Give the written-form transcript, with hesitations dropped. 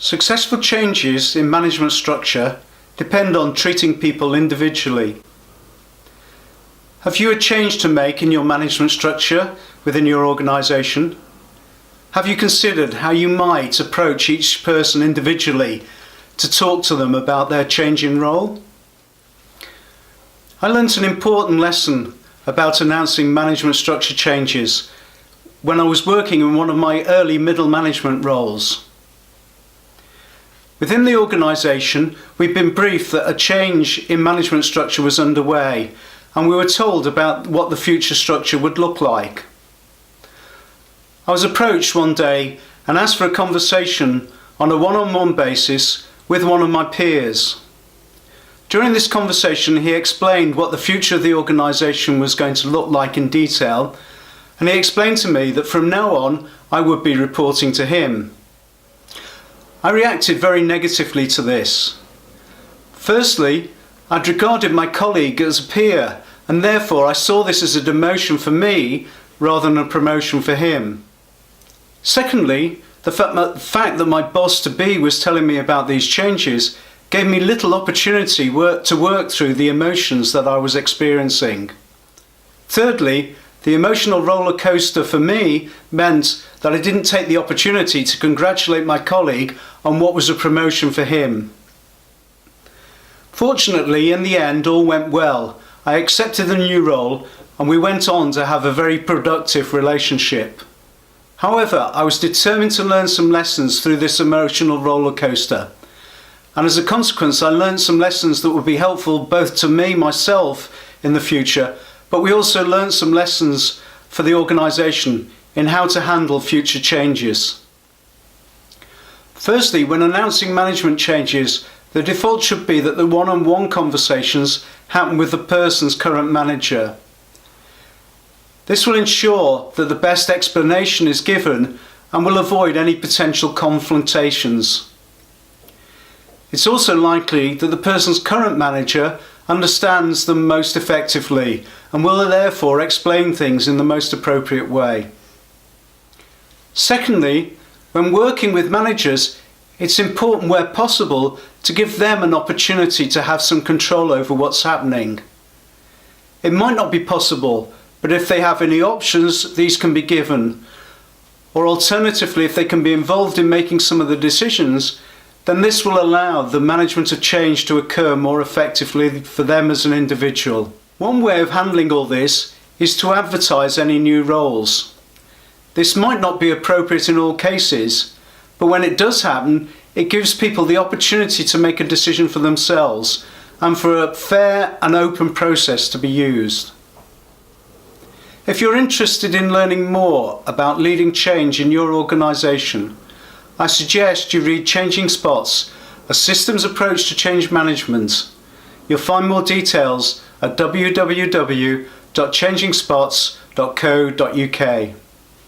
Successful changes in management structure depend on treating people individually. Have you a change to make in your management structure within your organisation? Have you considered how you might approach each person individually to talk to them about their changing role? I learnt an important lesson about announcing management structure changes when I was working in one of my early middle management roles. Within the organisation, we'd been briefed that a change in management structure was underway, and we were told about what the future structure would look like. I was approached one day and asked for a conversation on a one-on-one basis with one of my peers. During this conversation, he explained what the future of the organisation was going to look like in detail, and he explained to me that from now on I would be reporting to him. I reacted very negatively to this. Firstly, I'd regarded my colleague as a peer, and therefore I saw this as a demotion for me rather than a promotion for him. Secondly, the fact that my boss-to-be was telling me about these changes gave me little opportunity to work through the emotions that I was experiencing. Thirdly, the emotional roller coaster for me meant that I didn't take the opportunity to congratulate my colleague on what was a promotion for him. Fortunately, in the end, all went well. I accepted the new role and we went on to have a very productive relationship. However, I was determined to learn some lessons through this emotional roller coaster. And as a consequence, I learned some lessons that would be helpful both to me, myself, in the future, but we also learned some lessons for the organisation in how to handle future changes. Firstly, when announcing management changes, the default should be that the one-on-one conversations happen with the person's current manager. This will ensure that the best explanation is given and will avoid any potential confrontations. It's also likely that the person's current manager understands them most effectively and will therefore explain things in the most appropriate way. Secondly, when working with managers, it's important where possible to give them an opportunity to have some control over what's happening. It might not be possible, but if they have any options, these can be given. Or alternatively, if they can be involved in making some of the decisions, then this will allow the management of change to occur more effectively for them as an individual. One way of handling all this is to advertise any new roles. This might not be appropriate in all cases, but when it does happen, it gives people the opportunity to make a decision for themselves and for a fair and open process to be used. If you're interested in learning more about leading change in your organisation, I suggest you read Changing Spots, a systems approach to change management. You'll find more details at www.changingspots.co.uk.